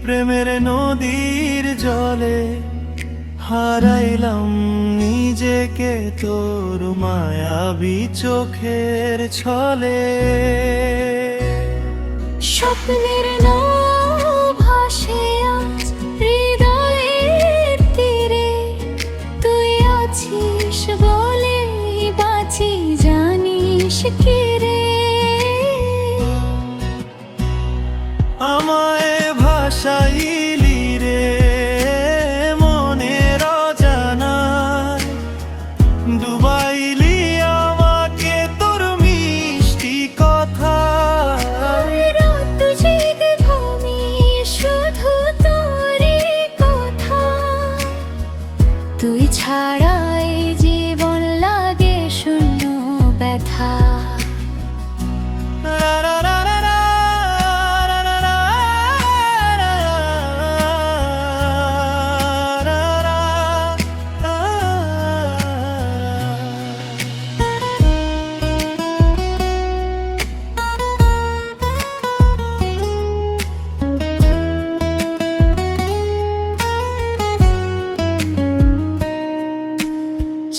প্রেমের নদীর জলে হারাইলাম নিজেকে তোর মায়াবী চোখের ছলে। স্বপ্নের নাও ভাসে আজ হৃদয়ের তীরে, তুই আছিস বলে বাঁচি জানিস কি রে। আমায় ভাসাইলি রে মনের অজানায়, ডুবাইলি আমাকে তোর মিষ্টি কথা। রাত জেগে ঘুমিয়ে শুধু তোরই কথা, তুই ছাড়া এই জীবন লাগে শূন্য ব্যথা।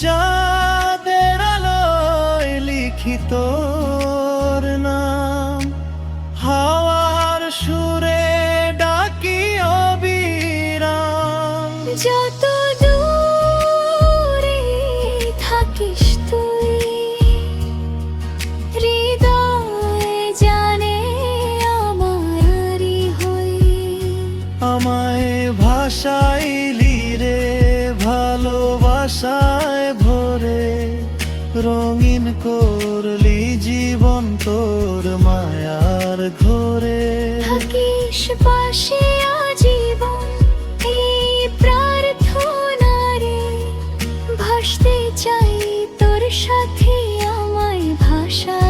চাঁদের আলোয় লিখি তোর নাম, হাওয়ার সুরে ডাকি অবিরাম। যত দূরে থাকিস তুই, হৃদয় জানে আমারই হই। আমায় ভাসাইলি রে ভালোবাসায় ভরে, রঙিন করলি জীবন তোর মায়ার ঘরে। থাকিস পাশে আজীবন এই প্রার্থনা রে, ভাসতে চাই তোর সাথে আমায় ভাষা